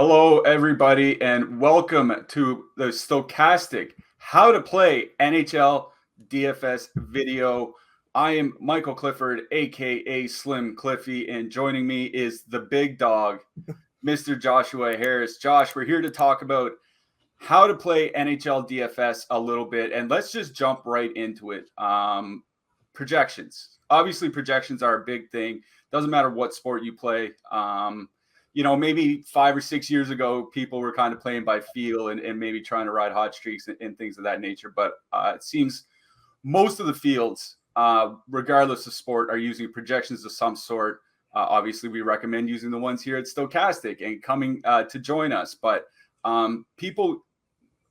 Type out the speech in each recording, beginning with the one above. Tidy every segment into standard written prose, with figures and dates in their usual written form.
Hello, everybody, and welcome to the Stokastic How to Play NHL DFS video. I am Michael Clifford, aka Slim Cliffy, and joining me is the big dog, Mr. Joshua Harris. Josh, we're here to talk about how to play NHL DFS a little bit, and let's just jump right into it. Projections. Obviously, projections are a big thing. Doesn't matter what sport you play. Maybe 5 or 6 years ago, people were kind of playing by feel and maybe trying to ride hot streaks and things of that nature. But it seems most of the fields, regardless of sport, are using projections of some sort. Obviously, we recommend using the ones here at Stokastic and coming to join us. But people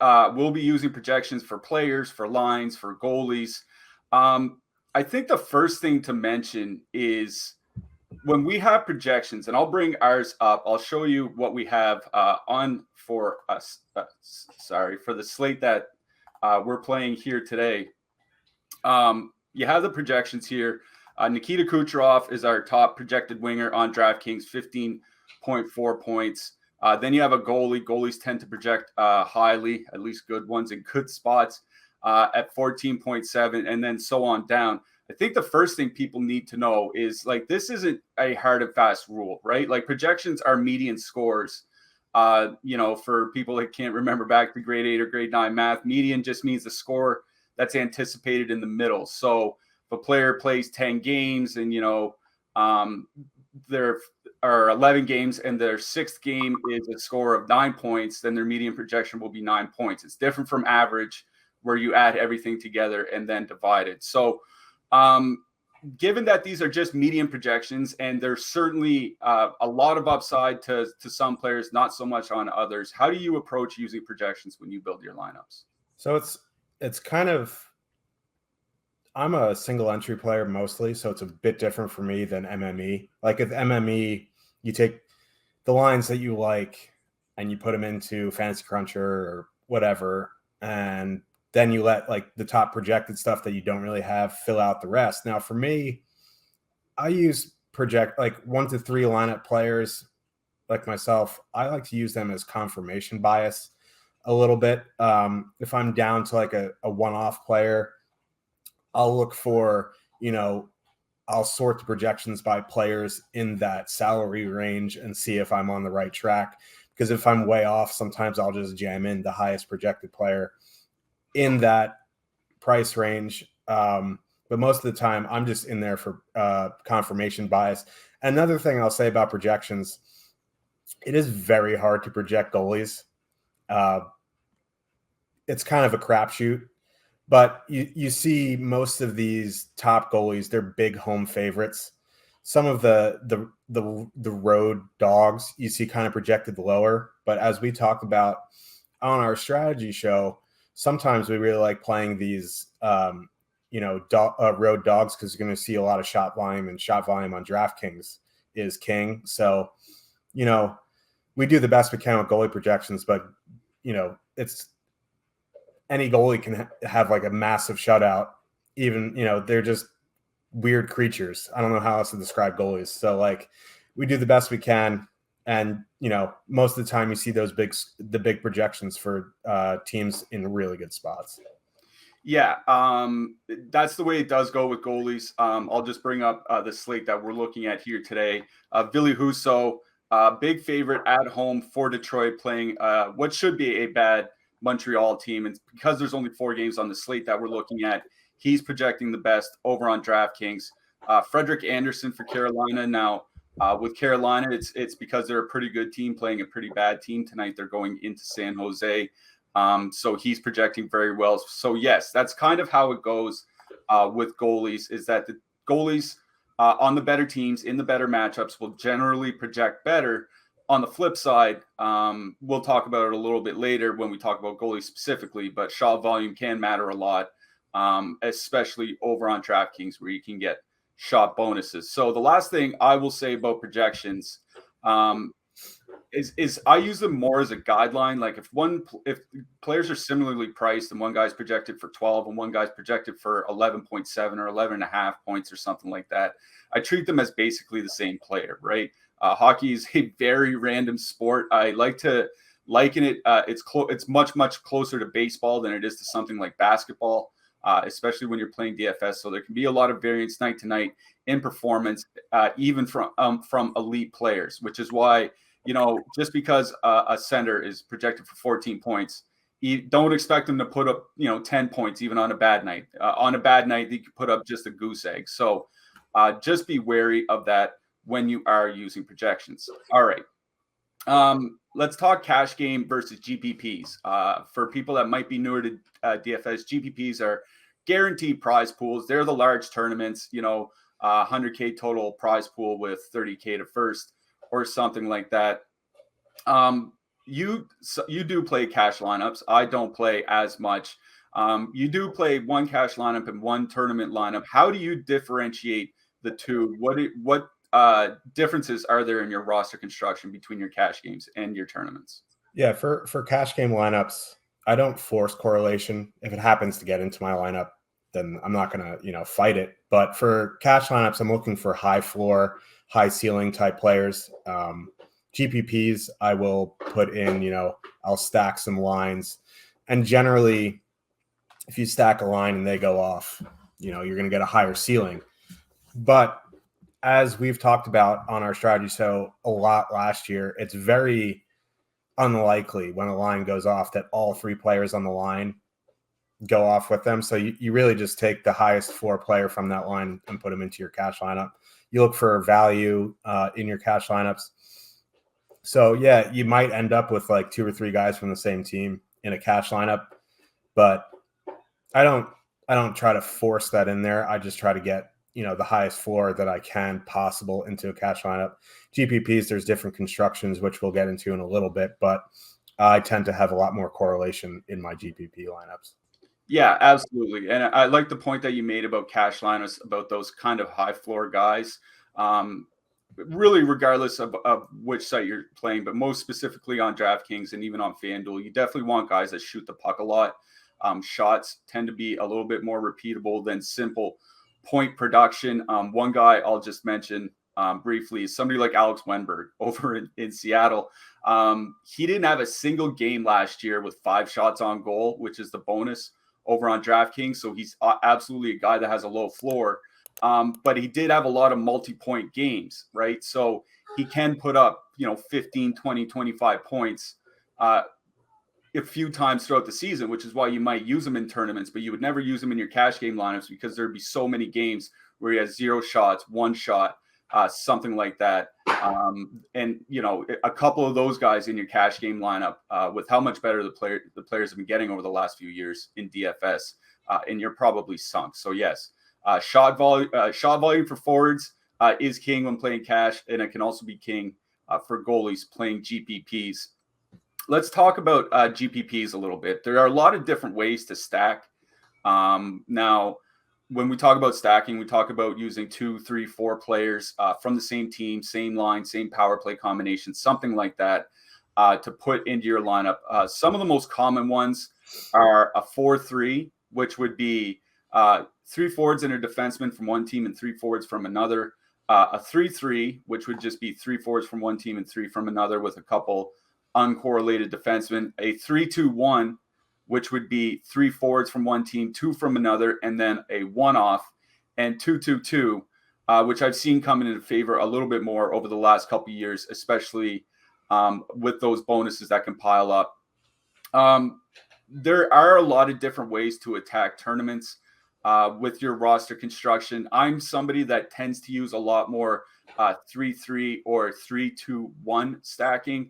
will be using projections for players, for lines, for goalies. I think the first thing to mention is when we have projections, and I'll bring ours up, I'll show you what we have on for us. For the slate that we're playing here today. You have the projections here. Nikita Kucherov is our top projected winger on DraftKings, 15.4 points. Then you have a goalie. Goalies tend to project highly, at least good ones in good spots, at 14.7, and then so on down. I think the first thing people need to know is, like, this isn't a hard and fast rule, right? Like, projections are median scores. For people that can't remember back to grade 8 or grade 9 math, median just means the score that's anticipated in the middle. So if a player plays 10 games and, there are 11 games and their sixth game is a score of 9 points, then their median projection will be 9 points. It's different from average, where you add everything together and then divide it. So, given that these are just median projections, and there's certainly a lot of upside to some players, not so much on others, how do you approach using projections when you build your lineups? So it's kind of, I'm a single entry player mostly, so it's a bit different for me than MME. Like with MME, you take the lines that you like and you put them into Fantasy Cruncher or whatever, and then you let like the top projected stuff that you don't really have fill out the rest. Now for me, I use project like 1 to 3 lineup players like myself. I like to use them as confirmation bias a little bit. If I'm down to like a one-off player, I'll look for, I'll sort the projections by players in that salary range and see if I'm on the right track. Because if I'm way off, sometimes I'll just jam in the highest projected player in that price range. But most of the time, I'm just in there for confirmation bias. Another thing I'll say about projections, it is very hard to project goalies. It's kind of a crapshoot. But you see most of these top goalies, they're big home favorites. Some of the road dogs you see kind of projected lower. But as we talked about on our strategy show, sometimes we really like playing these road dogs because you're going to see a lot of shot volume, and shot volume on DraftKings is king. So, we do the best we can with goalie projections, but it's any goalie can have like a massive shutout. Even, they're just weird creatures. I don't know how else to describe goalies. So like we do the best we can. And, most of the time you see the big projections for teams in really good spots. Yeah, that's the way it does go with goalies. I'll just bring up the slate that we're looking at here today. Ville Husso, big favorite at home for Detroit, playing what should be a bad Montreal team. And because there's only 4 games on the slate that we're looking at, he's projecting the best over on DraftKings. Frederik Andersen for Carolina. Now, with Carolina, it's because they're a pretty good team playing a pretty bad team tonight. They're going into San Jose. So he's projecting very well. So yes, that's kind of how it goes with goalies, is that the goalies on the better teams in the better matchups will generally project better. On the flip side, we'll talk about it a little bit later when we talk about goalies specifically, but shot volume can matter a lot, especially over on DraftKings, where you can get shot bonuses. So the last thing I will say about projections is I use them more as a guideline. Like if players are similarly priced and one guy's projected for 12 and one guy's projected for 11.7 or 11.5 points or something like that, I treat them as basically the same player, right? Hockey is a very random sport. I like to liken it. It's much closer to baseball than it is to something like basketball, especially when you're playing DFS. So there can be a lot of variance night to night in performance, even from elite players, which is why, just because a center is projected for 14 points, you don't expect them to put up, 10 points even on a bad night. On a bad night, they could put up just a goose egg. So just be wary of that when you are using projections. All right. Let's talk cash game versus GPPs. For people that might be newer to DFS, GPPs are guaranteed prize pools. They're the large tournaments, 100K total prize pool with 30K to first or something like that. You do play cash lineups. I don't play as much. You do play one cash lineup and one tournament lineup. How do you differentiate the two? What differences are there in your roster construction between your cash games and your tournaments? Yeah, for cash game lineups, I don't force correlation. If it happens to get into my lineup, then I'm not going to, fight it. But for cash lineups, I'm looking for high floor, high ceiling type players. GPPs, I will put in, I'll stack some lines. And generally, if you stack a line and they go off, you're going to get a higher ceiling. But as we've talked about on our strategy show a lot last year, it's very unlikely when a line goes off that all three players on the line go off with them. So you really just take the highest floor player from that line and put them into your cash lineup. You look for value in your cash lineups. So yeah, you might end up with like two or three guys from the same team in a cash lineup, but I don't try to force that in there. I just try to get, the highest floor that I can possible into a cash lineup. GPPs, there's different constructions, which we'll get into in a little bit, but I tend to have a lot more correlation in my GPP lineups. Yeah, absolutely. And I like the point that you made about cash lineups, about those kind of high floor guys. Really, regardless of which site you're playing, but most specifically on DraftKings and even on FanDuel, you definitely want guys that shoot the puck a lot. Shots tend to be a little bit more repeatable than simple point production. One guy I'll just mention briefly is somebody like Alex Wenberg over in Seattle. He didn't have a single game last year with 5 shots on goal, which is the bonus over on DraftKings. So he's absolutely a guy that has a low floor. But he did have a lot of multi-point games, right? So he can put up, 15, 20, 25 points a few times throughout the season, which is why you might use him in tournaments, but you would never use him in your cash game lineups because there'd be so many games where he has 0 shots, 1 shot, something like that. And, a couple of those guys in your cash game lineup with how much better the players have been getting over the last few years in DFS, and you're probably sunk. So yes, shot volume for forwards is king when playing cash, and it can also be king for goalies playing GPPs. Let's talk about GPPs a little bit. There are a lot of different ways to stack. Now, when we talk about stacking, we talk about using 2, 3, 4 players from the same team, same line, same power play combination, something like that to put into your lineup. Some of the most common ones are a 4-3, which would be 3 forwards and a defenseman from one team and 3 forwards from another. A 3-3, which would just be 3 forwards from one team and 3 from another with a couple uncorrelated defensemen. A 3-2-1, which would be 3 forwards from one team, 2 from another, and then a one-off. And 2-2-2, which I've seen coming into favor a little bit more over the last couple of years, especially with those bonuses that can pile up. There are a lot of different ways to attack tournaments with your roster construction. I'm somebody that tends to use a lot more 3-3 or 3-2-1 stacking.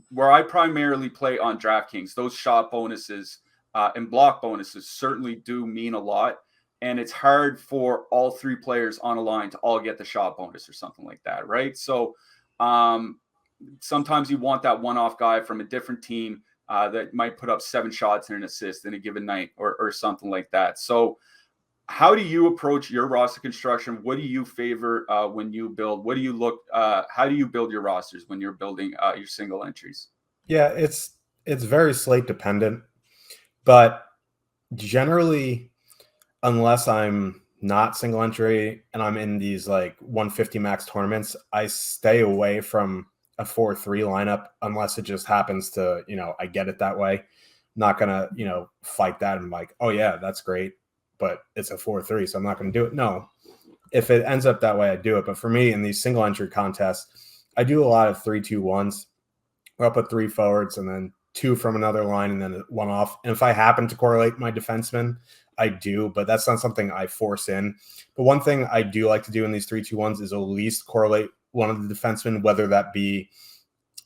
Where I primarily play on DraftKings, those shot bonuses and block bonuses certainly do mean a lot. And it's hard for all 3 players on a line to all get the shot bonus or something like that, right? So sometimes you want that one-off guy from a different team that might put up 7 shots and an assist in a given night or something like that. So how do you approach your roster construction? What do you favor when you build? What do you look? How do you build your rosters when you're building your single entries? Yeah, it's very slate dependent, but generally, unless I'm not single entry and I'm in these like 150 max tournaments, I stay away from a 4-3 lineup unless it just happens to, I get it that way. Not gonna, fight that and like, oh yeah, that's great, but it's a 4-3, so I'm not gonna do it. No, if it ends up that way, I do it. But for me, in these single entry contests, I do a lot of 3-2-1s. I'll put 3 forwards and then 2 from another line and then 1 off. And if I happen to correlate my defenseman, I do, but that's not something I force in. But one thing I do like to do in these 3-2-1s is at least correlate one of the defensemen, whether that be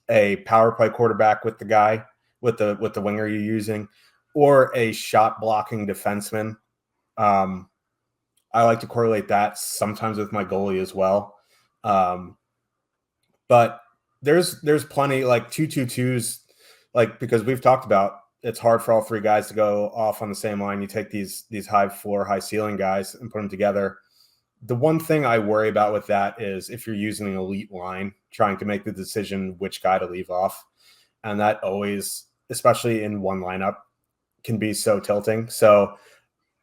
a power play quarterback with the guy, with the winger you're using, or a shot blocking defenseman. I like to correlate that sometimes with my goalie as well. But there's plenty like 2-2-2s, like, because we've talked about it's hard for all 3 guys to go off on the same line. You take these high floor, high ceiling guys and put them together. The one thing I worry about with that is if you're using an elite line, trying to make the decision which guy to leave off. And that always, especially in one lineup, can be so tilting. So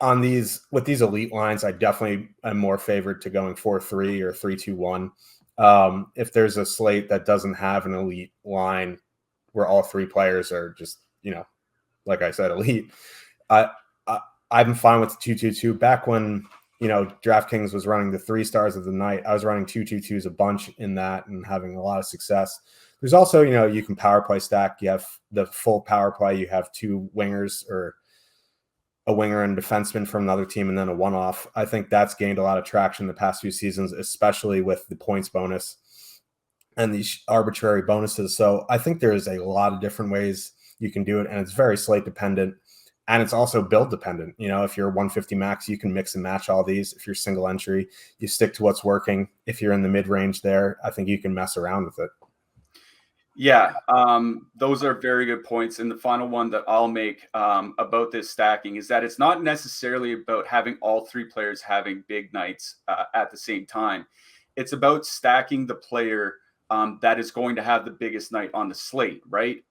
with these elite lines, I definitely am more favored to going 4-3 or 3-2-1. If there's a slate that doesn't have an elite line where all 3 players are just, like I said, elite, I'm fine with the 2-2-2. Back when, DraftKings was running the 3 stars of the night, I was running 2-2-2s a bunch in that and having a lot of success. There's also, you can power play stack. You have the full power play. You have 2 wingers or a winger and defenseman from another team, and then a one-off. I think that's gained a lot of traction the past few seasons, especially with the points bonus and these arbitrary bonuses. So I think there is a lot of different ways you can do it, and it's very slate dependent, and it's also build dependent. If you're 150 max, you can mix and match all these. If you're single entry, you stick to what's working. If you're in the mid-range there, I think you can mess around with it. Yeah, those are very good points. And the final one that I'll make about this stacking is that it's not necessarily about having all 3 players having big nights at the same time. It's about stacking the player that is going to have the biggest night on the slate, right?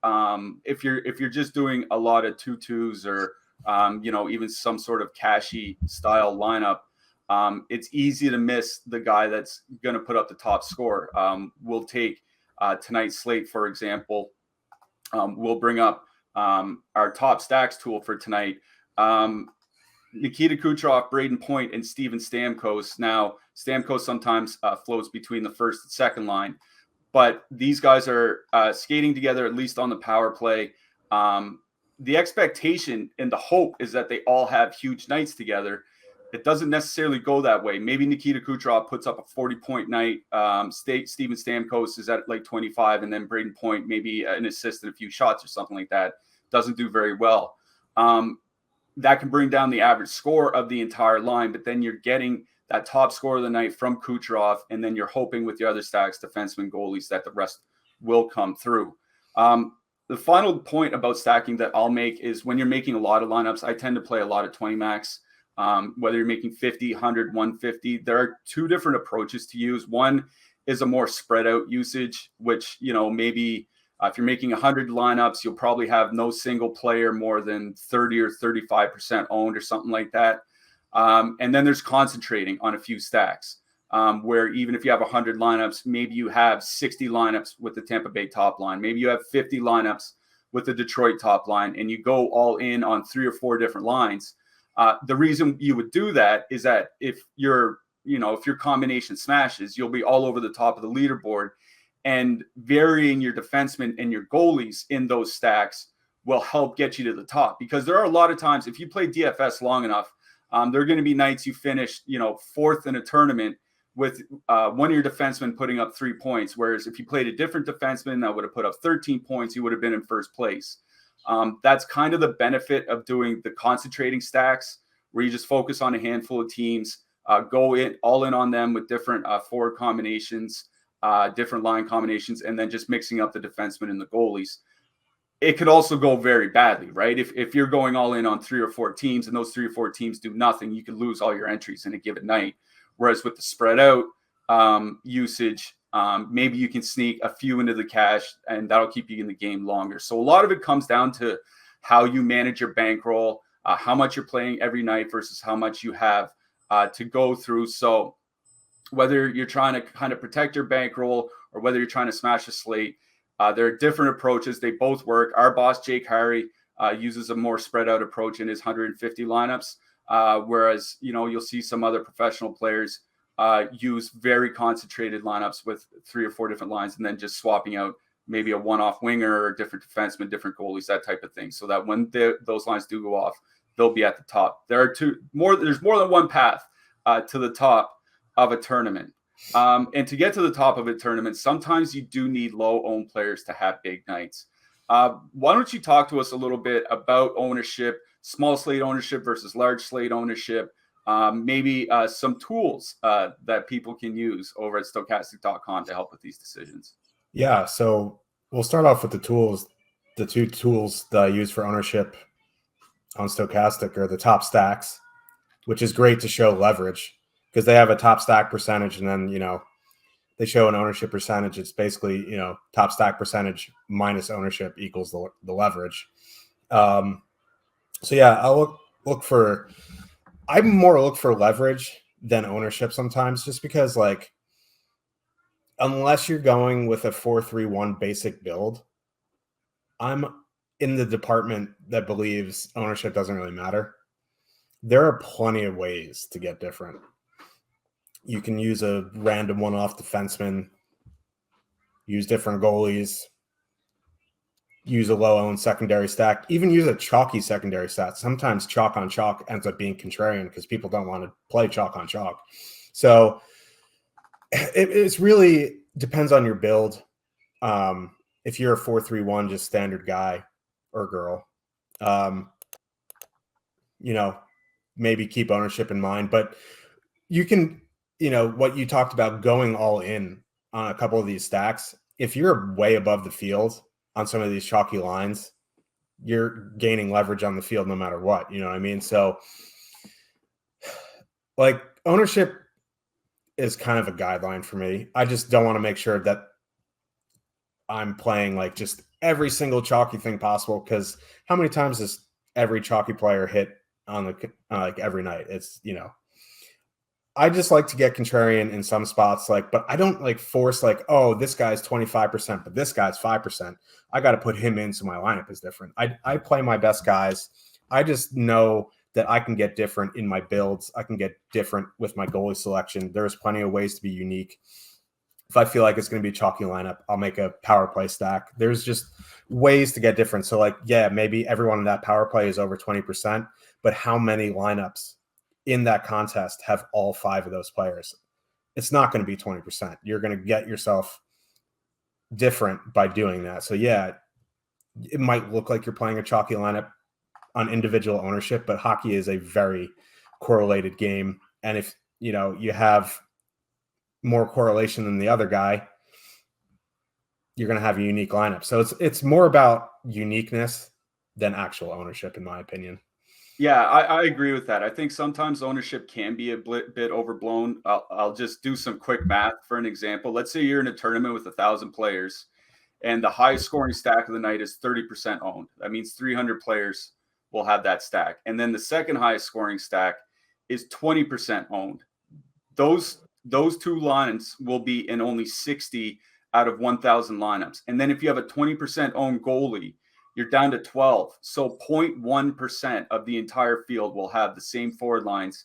If you're just doing a lot of 2-2s or even some sort of cashy style lineup, it's easy to miss the guy that's going to put up the top score. We'll take tonight's slate, for example. We'll bring up our top stacks tool for tonight. Nikita Kucherov, Braden Point, and Steven Stamkos. Now, Stamkos sometimes floats between the first and second line, but these guys are skating together, at least on the power play. The expectation and the hope is that they all have huge nights together. It doesn't necessarily go that way. Maybe Nikita Kucherov puts up a 40-point night. Steven Stamkos is at like 25, and then Braden Point maybe an assist and a few shots or something like that. Doesn't do very well. That can bring down the average score of the entire line, but then you're getting that top score of the night from Kucherov, and then you're hoping with your other stacks, defensemen, goalies, that the rest will come through. The final point about stacking that I'll make is when you're making a lot of lineups, I tend to play a lot of 20 max. Whether you're making 50, 100, 150, there are 2 different approaches to use. One is a more spread out usage, which, maybe if you're making 100 lineups, you'll probably have no single player more than 30 or 35% owned or something like that. And then there's concentrating on a few stacks, where even if you have 100 lineups, maybe you have 60 lineups with the Tampa Bay top line. Maybe you have 50 lineups with the Detroit top line, and you go all in on 3 or 4 different lines. The reason you would do that is that if your combination smashes, you'll be all over the top of the leaderboard, and varying your defensemen and your goalies in those stacks will help get you to the top. Because there are a lot of times, if you play DFS long enough, there are going to be nights you finish, 4th in a tournament with one of your defensemen putting up 3 points. Whereas if you played a different defenseman that would have put up 13 points, you would have been in first place. That's kind of the benefit of doing the concentrating stacks, where you just focus on a handful of teams, go all in on them with different forward combinations, different line combinations, and then just mixing up the defensemen and the goalies. It could also go very badly, right? If you're going all in on 3 or 4 teams and those 3 or 4 teams do nothing, you could lose all your entries in a given night. Whereas with the spread out usage, maybe you can sneak a few into the cash, and that'll keep you in the game longer. So a lot of it comes down to how you manage your bankroll, how much you're playing every night versus how much you have to go through. So whether you're trying to kind of protect your bankroll or whether you're trying to smash a slate, there are different approaches. They both work. Our boss, Jake Harry, uses a more spread out approach in his 150 lineups, whereas, you'll see some other professional players use very concentrated lineups with 3 or 4 different lines and then just swapping out maybe a one-off winger or different defensemen, different goalies, that type of thing, so that when those lines do go off, they'll be at the top. There's more than one path to the top of a tournament. And to get to the top of a tournament, sometimes you do need low-owned players to have big nights. Why don't you talk to us a little bit about ownership, small slate ownership versus large slate ownership, maybe some tools that people can use over at Stokastic.com to help with these decisions? Yeah, so we'll start off with the tools. The 2 tools that I use for ownership on Stokastic are the top stacks, which is great to show leverage because they have a top stack percentage, and then, they show an ownership percentage. It's basically, top stack percentage minus ownership equals the leverage. So yeah, I'll I'm more look for leverage than ownership sometimes, just because unless you're going with a 4-3-1 basic build, I'm in the department that believes ownership doesn't really matter. There are plenty of ways to get different. You can use a random one-off defenseman, use different goalies, use a low-owned secondary stack, even use a chalky secondary stack. Sometimes chalk on chalk ends up being contrarian because people don't want to play chalk on chalk. So it's really depends on your build. If you're a 4-3-1, just standard guy or girl, maybe keep ownership in mind. But you can, what you talked about, going all in on a couple of these stacks. If you're way above the field on some of these chalky lines, you're gaining leverage on the field no matter what. You know what I mean? So ownership is kind of a guideline for me. I just don't want to make sure that I'm playing just every single chalky thing possible, because how many times does every chalky player hit on the every night? It's I just like to get contrarian in some spots, but I don't force oh, this guy's 25%, but this guy's 5%. I got to put him in so my lineup is different. I play my best guys. I just know that I can get different in my builds. I can get different with my goalie selection. There's plenty of ways to be unique. If I feel like it's going to be a chalky lineup, I'll make a power play stack. There's just ways to get different. So maybe everyone in that power play is over 20%, but how many lineups in that contest have all 5 of those players? It's not going to be 20%. You're going to get yourself different by doing that. So yeah, it might look like you're playing a chalky lineup on individual ownership, but hockey is a very correlated game. And if you have more correlation than the other guy, you're going to have a unique lineup. So it's more about uniqueness than actual ownership, in my opinion. Yeah, I agree with that. I think sometimes ownership can be a bit overblown. I'll just do some quick math for an example. Let's say you're in a tournament with 1,000 players and the highest scoring stack of the night is 30% owned. That means 300 players will have that stack. And then the second highest scoring stack is 20% owned. Those 2 lines will be in only 60 out of 1,000 lineups. And then if you have a 20% owned goalie, you're down to 12. So 0.1% of the entire field will have the same forward lines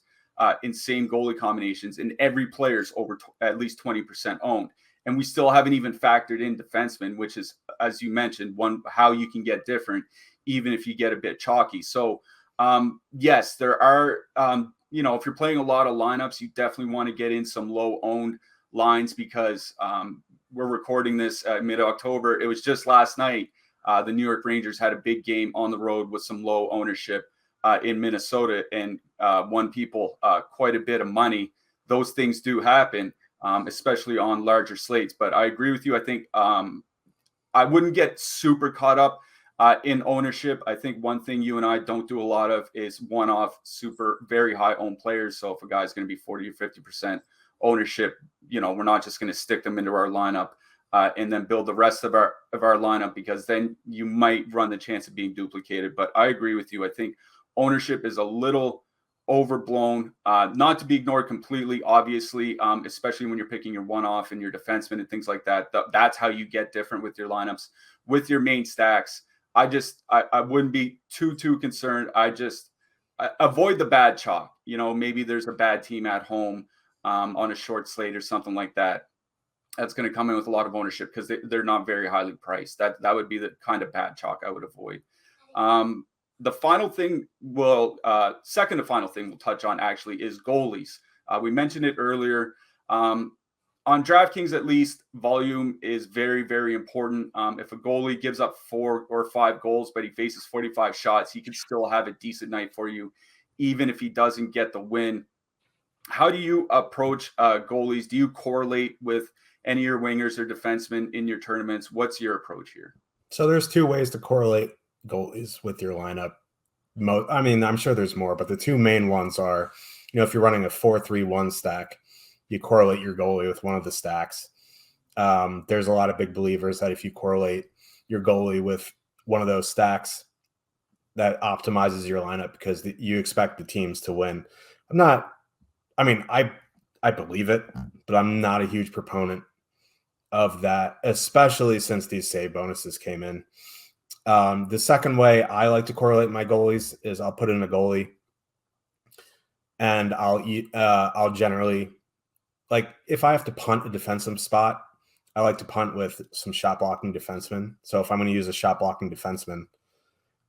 in same goalie combinations, and every player's over at least 20% owned. And we still haven't even factored in defensemen, which is, as you mentioned, how you can get different, even if you get a bit chalky. So yes, there are, if you're playing a lot of lineups, you definitely want to get in some low owned lines, because we're recording this mid-October. It was just last night. The New York Rangers had a big game on the road with some low ownership in Minnesota and won people quite a bit of money. Those things do happen, especially on larger slates. But I agree with you. I think I wouldn't get super caught up in ownership. I think one thing you and I don't do a lot of is one-off very high owned players. So if a guy's going to be 40 or 50% ownership, we're not just going to stick them into our lineup and then build the rest of our lineup, because then you might run the chance of being duplicated. But I agree with you. I think ownership is a little overblown, not to be ignored completely, obviously, especially when you're picking your one-off and your defenseman and things like that. That's how you get different with your lineups. With your main stacks, I wouldn't be too concerned. I avoid the bad chalk. Maybe there's a bad team at home on a short slate or something like that. That's going to come in with a lot of ownership because they're not very highly priced. That would be the kind of bad chalk I would avoid. The final thing second to final thing we'll touch on actually is goalies. We mentioned it earlier. On DraftKings, at least, volume is very, very important. If a goalie gives up 4 or 5 goals, but he faces 45 shots, he can still have a decent night for you, even if he doesn't get the win. How do you approach goalies? Do you correlate with any of your wingers or defensemen in your tournaments? What's your approach here? So there's 2 ways to correlate goalies with your lineup. I mean, I'm sure there's more, but the 2 main ones are, if you're running a 4-3-1 stack, you correlate your goalie with one of the stacks. There's a lot of big believers that if you correlate your goalie with one of those stacks, that optimizes your lineup because you expect the teams to win. I believe it, but I'm not a huge proponent of that, especially since these save bonuses came in. The second way I like to correlate my goalies is I'll put in a goalie and I'll generally, like, if I have to punt a defensive spot, I like to punt with some shot blocking defensemen. So if I'm going to use a shot blocking defenseman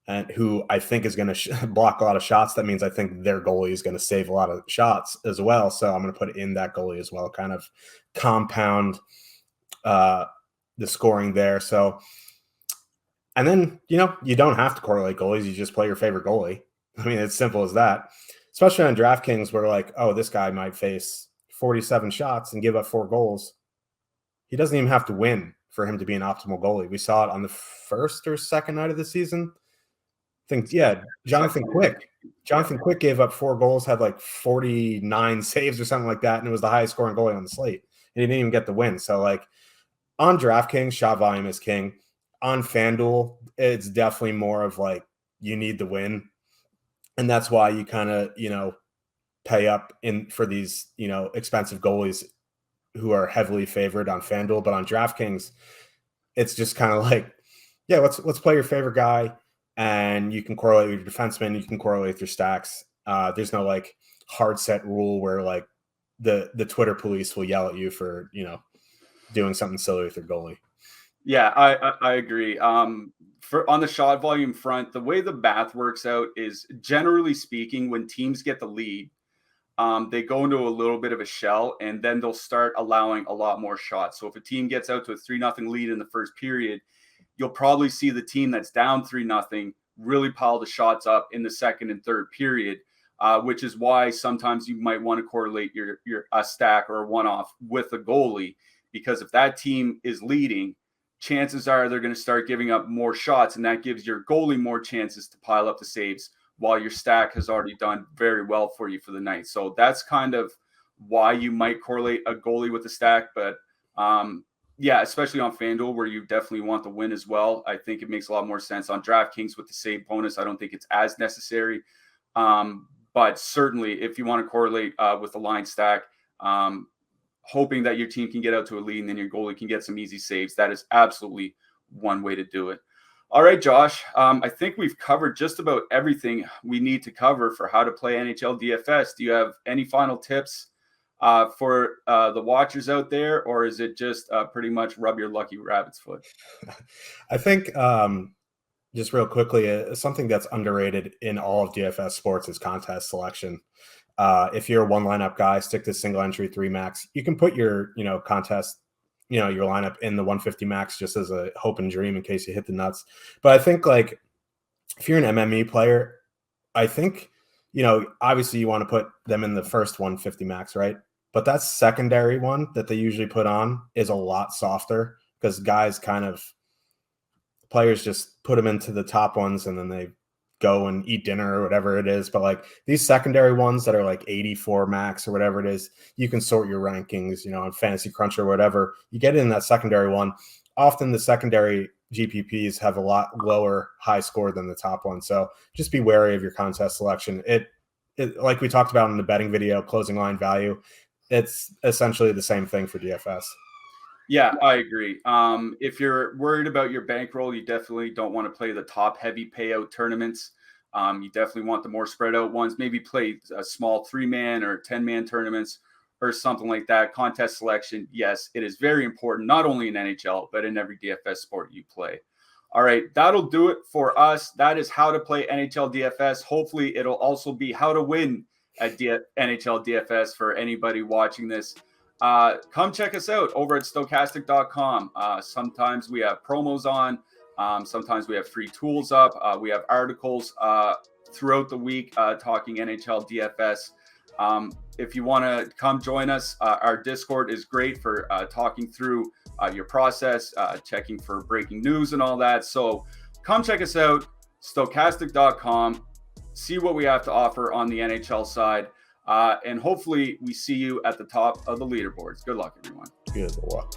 and who I think is going to block a lot of shots, that means I think their goalie is going to save a lot of shots as well. So I'm going to put in that goalie as well, kind of compound the scoring there. So, and then, you don't have to correlate goalies. You just play your favorite goalie. I mean, it's simple as that, especially on DraftKings where like, oh, this guy might face 47 shots and give up 4 goals. He doesn't even have to win for him to be an optimal goalie. We saw it on the first or second night of the season. Jonathan Quick. Jonathan Quick gave up 4 goals, had like 49 saves or something like that, and it was the highest scoring goalie on the slate. And he didn't even get the win. So, like, on DraftKings, shot volume is king. On FanDuel, it's definitely more of like you need the win. And that's why you kind of, pay up for these, expensive goalies who are heavily favored on FanDuel. But on DraftKings, it's just kind of like, yeah, let's play your favorite guy. And you can correlate with your defenseman. You can correlate with your stacks. There's no like hard set rule where like the Twitter police will yell at you for, doing something silly with your goalie. Yeah, I agree. On the shot volume front, the way the math works out is, generally speaking, when teams get the lead, they go into a little bit of a shell, and then they'll start allowing a lot more shots. So if a team gets out to a 3-0 lead in the first period, you'll probably see the team that's down 3-0 really pile the shots up in the second and third period, which is why sometimes you might want to correlate your a stack or a one-off with a goalie, because if that team is leading, chances are they're going to start giving up more shots, and that gives your goalie more chances to pile up the saves while your stack has already done very well for you for the night. So that's kind of why you might correlate a goalie with a stack. But yeah, especially on FanDuel where you definitely want the win as well, I think it makes a lot more sense. On DraftKings with the save bonus, I don't think it's as necessary. But certainly if you want to correlate with the line stack, hoping that your team can get out to a lead and then your goalie can get some easy saves, that is absolutely one way to do it. All right, Josh, I think we've covered just about everything we need to cover for how to play NHL DFS. Do you have any final tips for the watchers out there, or is it just pretty much rub your lucky rabbit's foot? I think just real quickly, something that's underrated in all of DFS sports is contest selection. If you're a one lineup guy, stick to single entry 3 max. You can put your, contest, your lineup in the 150 max just as a hope and dream in case you hit the nuts. But I think like if you're an MME player, I think, obviously you want to put them in the first 150 max, right? But that secondary one that they usually put on is a lot softer because players just put them into the top ones and then they go and eat dinner or whatever it is. But like these secondary ones that are like 84 max or whatever it is, you can sort your rankings, on Fantasy Crunch or whatever. You get in that secondary one. Often the secondary GPPs have a lot lower high score than the top one. So just be wary of your contest selection. like we talked about in the betting video, closing line value, it's essentially the same thing for DFS. Yeah, I agree. If you're worried about your bankroll, you definitely don't want to play the top heavy payout tournaments. You definitely want the more spread out ones. Maybe play a small 3-man or 10-man tournaments or something like that. Contest selection, yes, it is very important, not only in NHL, but in every DFS sport you play. All right, that'll do it for us. That is how to play NHL DFS. Hopefully, it'll also be how to win at NHL DFS for anybody watching this. Come check us out over at Stokastic.com. Sometimes we have promos on. Sometimes we have free tools up. We have articles throughout the week talking NHL DFS. If you want to come join us, our Discord is great for talking through your process, checking for breaking news and all that. So come check us out, Stokastic.com. See what we have to offer on the NHL side. And hopefully we see you at the top of the leaderboards. Good luck, everyone. Good luck.